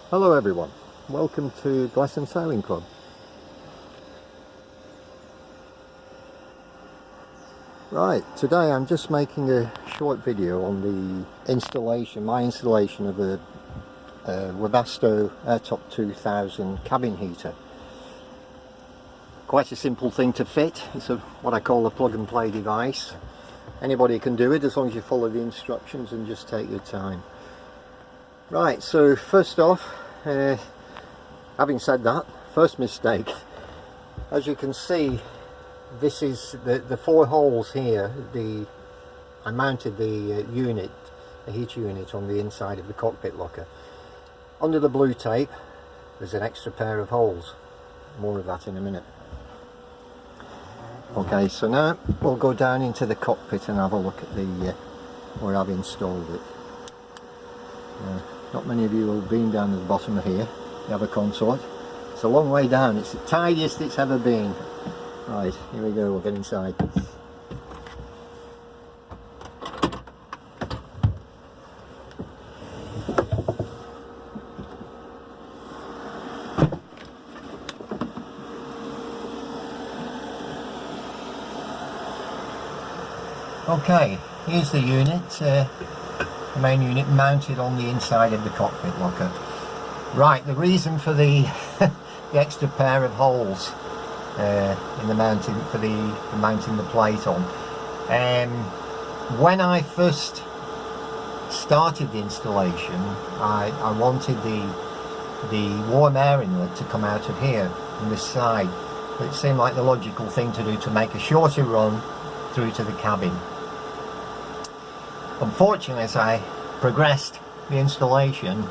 Hello everyone, welcome to Glass and Sailing Club. Right, today I'm just making a short video on the installation, my installation of a Webasto Airtop 2000 cabin heater. Quite a simple thing to fit. It's what I call a plug and play device. Anybody can do it as long as you follow the instructions and just take your time. Right, so first off, having said that, first mistake, as you can see, this is the four holes here. I mounted the unit, the heat unit, on the inside of the cockpit locker. Under the blue tape there's an extra pair of holes. More of that in a minute. Okay, so now we'll go down into the cockpit and have a look at where I've installed it. Not many of you will have been down at the bottom of here. You have a Konsort. It's a long way down. It's the tidiest it's ever been. Right, here we go, we'll get inside. Okay, here's the unit. The main unit mounted on the inside of the cockpit locker. Right, the reason for the the extra pair of holes in the mounting for mounting the plate on. When I first started the installation, I wanted the warm air inlet to come out of here on this side. It seemed like the logical thing to do to make a shorter run through to the cabin. Unfortunately, as I progressed the installation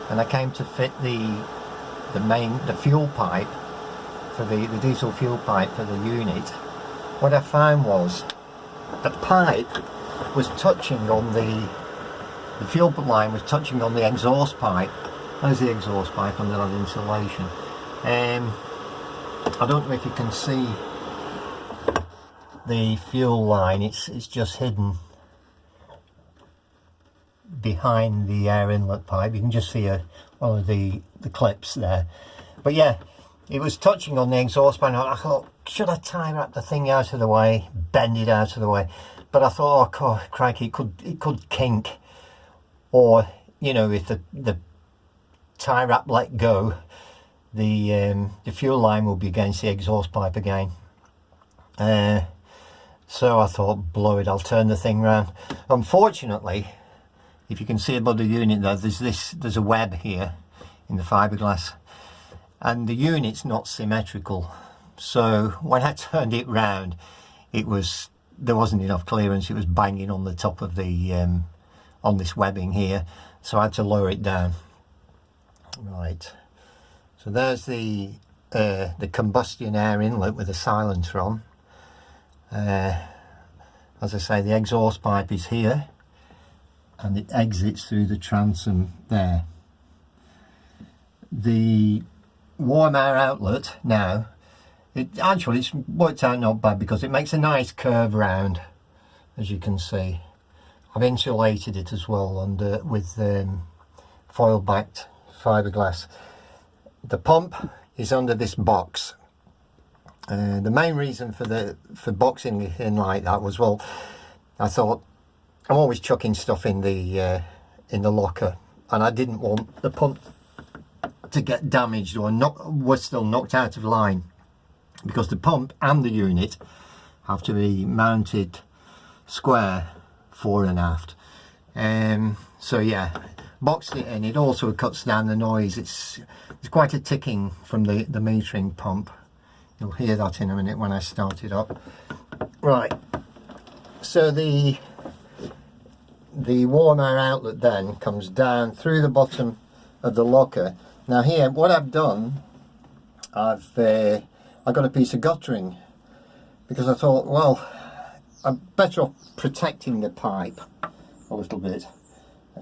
and I came to fit the fuel pipe for the diesel fuel pipe for the unit, what I found was the pipe was touching on the fuel line was touching on the exhaust pipe. There's the exhaust pipe under that insulation. I don't know if you can see the fuel line. It's just hidden behind the air inlet pipe. You can just see one of the clips there. But yeah, it was touching on the exhaust pipe. I thought, should I tie wrap the thing out of the way, bend it out of the way? But I thought, oh crikey, it could kink, or you know, if the tie wrap let go, the fuel line will be against the exhaust pipe again. So I thought, blow it, I'll turn the thing round. Unfortunately, if you can see above the unit there, there's a web here in the fiberglass, and the unit's not symmetrical. So when I turned it round, there wasn't enough clearance. It was banging on the top of the on this webbing here, so I had to lower it down. Right, so there's the combustion air inlet with a silencer on. As I say, the exhaust pipe is here and it exits through the transom there. The warm air outlet now, it's worked out not bad because it makes a nice curve round, as you can see. I've insulated it as well with foil backed fiberglass. The pump is under this box. The main reason for boxing it in like that was, well, I thought I'm always chucking stuff in the locker, and I didn't want the pump to get damaged or was still knocked out of line, because the pump and the unit have to be mounted square fore and aft. So yeah, boxed it in. It also cuts down the noise. It's quite a ticking from the metering pump. You'll hear that in a minute when I start it up. Right, so the warm air outlet then comes down through the bottom of the locker. Now here, what I've done, I've got a piece of guttering, because I thought, well, I'm better off protecting the pipe a little bit.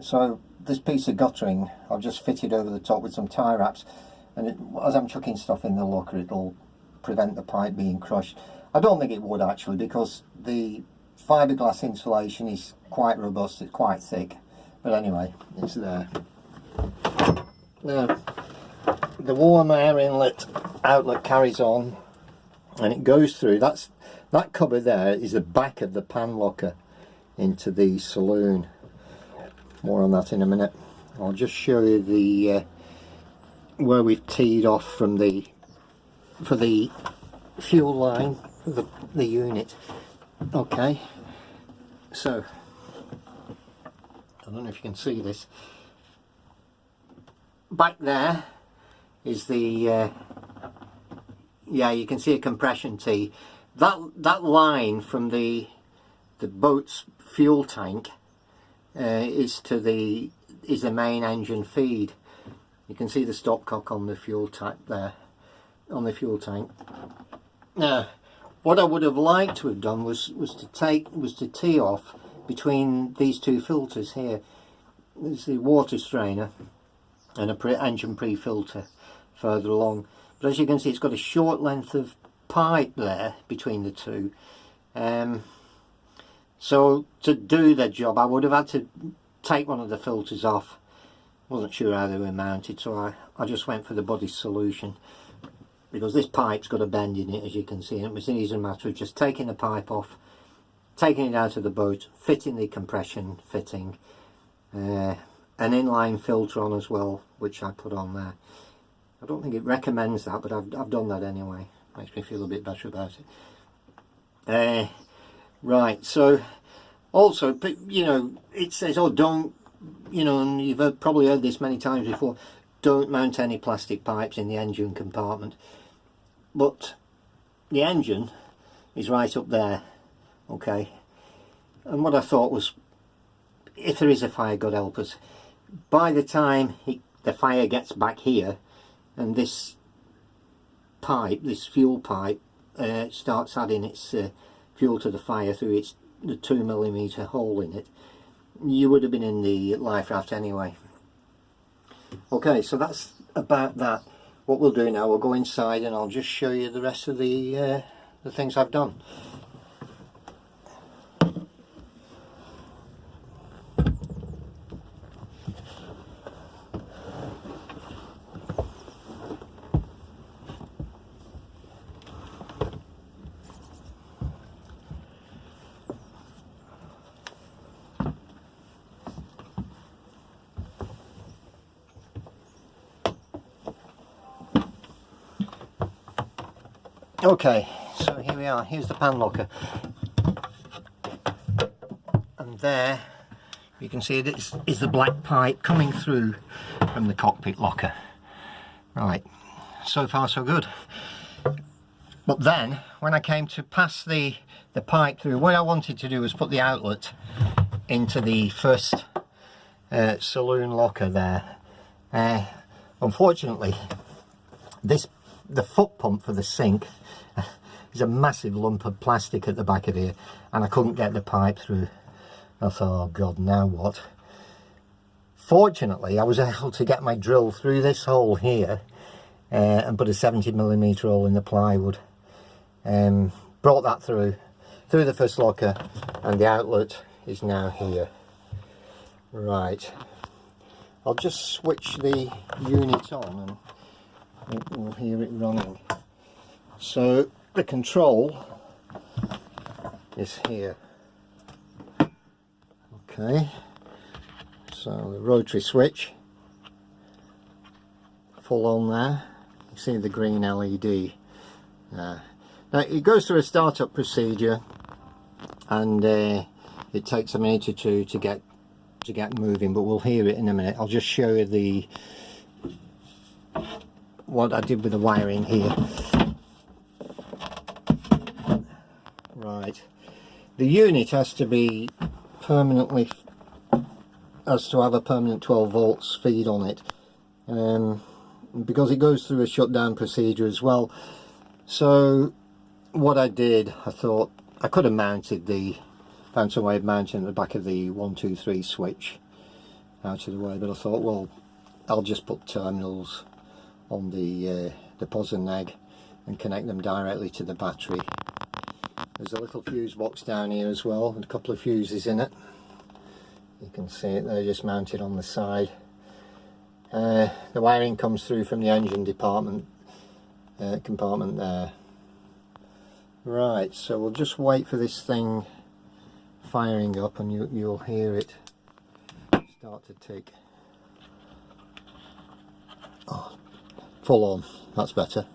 So this piece of guttering, I've just fitted over the top with some tie wraps, and as I'm chucking stuff in the locker, it'll prevent the pipe being crushed. I don't think it would actually, because the fiberglass insulation is quite robust, it's quite thick, but anyway, it's there. Now, the warm air inlet outlet carries on, and it goes through. That cover there is the back of the pan locker into the saloon. More on that in a minute. I'll just show you the where we've teed off from for the fuel line for the unit. Okay, so I don't know if you can see this. Back there is the yeah, you can see a compression tee. That line from the boat's fuel tank is the main engine feed. You can see the stopcock on the fuel tank there, on the fuel tank. Now, what I would have liked to have done was to tee off between these two filters here. There's the water strainer and a engine pre-filter further along. But as you can see, it's got a short length of pipe there between the two. So to do the job, I would have had to take one of the filters off. Wasn't sure how they were mounted, so I just went for the body solution, because this pipe's got a bend in it, as you can see, and it was an easy matter of just taking the pipe off, taking it out of the boat, fitting the compression fitting, an inline filter on as well, which I put on there. I don't think it recommends that, but I've done that anyway. Makes me feel a bit better about it. Right, so also, you know, it says, oh, don't, you know, and you've probably heard this many times before, don't mount any plastic pipes in the engine compartment. But the engine is right up there, okay? And what I thought was, if there is a fire, God help us, by the time the fire gets back here, and this pipe, this fuel pipe, starts adding its fuel to the fire through the 2mm hole in it, you would have been in the life raft anyway. Okay, so that's about that. What we'll do now, we'll go inside and I'll just show you the rest of the things I've done. Okay, so here we are, here's the pan locker, and there you can see this is the black pipe coming through from the cockpit locker. Right, so far so good. But then when I came to pass the pipe through, what I wanted to do was put the outlet into the first saloon locker there. Unfortunately, the foot pump for the sink is a massive lump of plastic at the back of here, and I couldn't get the pipe through. I thought, oh God, now what? Fortunately, I was able to get my drill through this hole here and put a 70mm hole in the plywood. Brought that through the first locker, and the outlet is now here. Right, I'll just switch the unit on and we'll hear it running. So the control is here. Okay, so the rotary switch, full on there. You see the green LED. Now it goes through a startup procedure, and it takes a minute or two to get moving, but we'll hear it in a minute. I'll just show you what I did with the wiring here. Right, the unit has to be permanently, has to have a permanent 12 volts feed on it, because it goes through a shutdown procedure as well. So what I did, I thought I could have found some way of mounting the back of the 1, 2, 3 switch out of the way, but I thought, well, I'll just put terminals on the posi neg and connect them directly to the battery. There's a little fuse box down here as well, and a couple of fuses in it. You can see it, they're just mounted on the side. the wiring comes through from the engine compartment there. Right, so we'll just wait for this thing firing up, and you'll hear it start to tick. Oh, full on, that's better.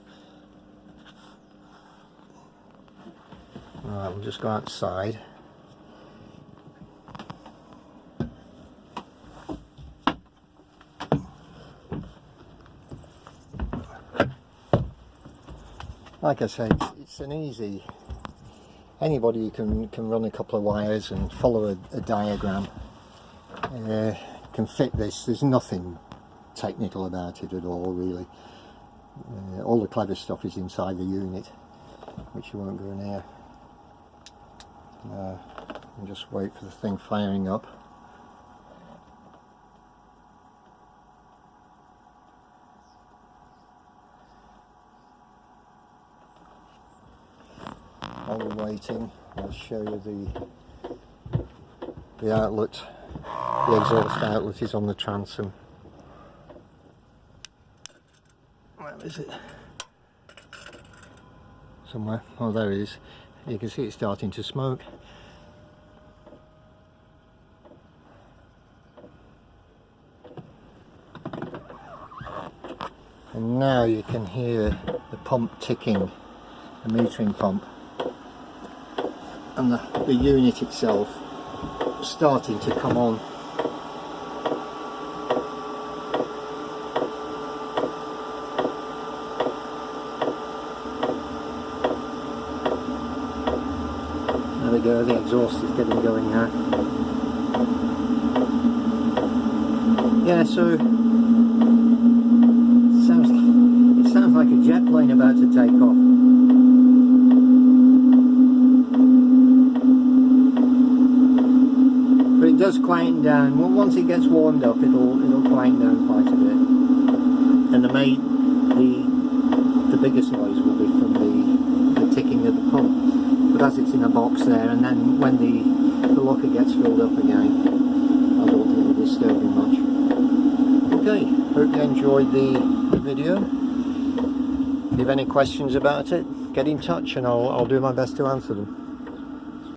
Right, we'll just go outside. Like I said, it's an easy, anybody can run a couple of wires and follow a diagram, can fit this. There's nothing technical about it at all, really. All the clever stuff is inside the unit, which you won't go near. And just wait for the thing firing up. While we're waiting, I'll show you the outlet. The exhaust outlet is on the transom. Where is it? Somewhere. Oh, there it is. You can see it starting to smoke. And now you can hear the pump ticking, the metering pump. And the unit itself starting to come on. There we go, the exhaust is getting going now. Yeah, so it sounds like a jet plane about to take off. But it does quieten down. Well, once it gets warmed up, it'll quieten down quite a bit. And the biggest noise will be from the ticking of the pump. But as it's in a box there, and then when the locker gets filled up again, I don't think it'll disturb me much. Okay, hope you enjoyed the video. If you have any questions about it, get in touch and I'll do my best to answer them.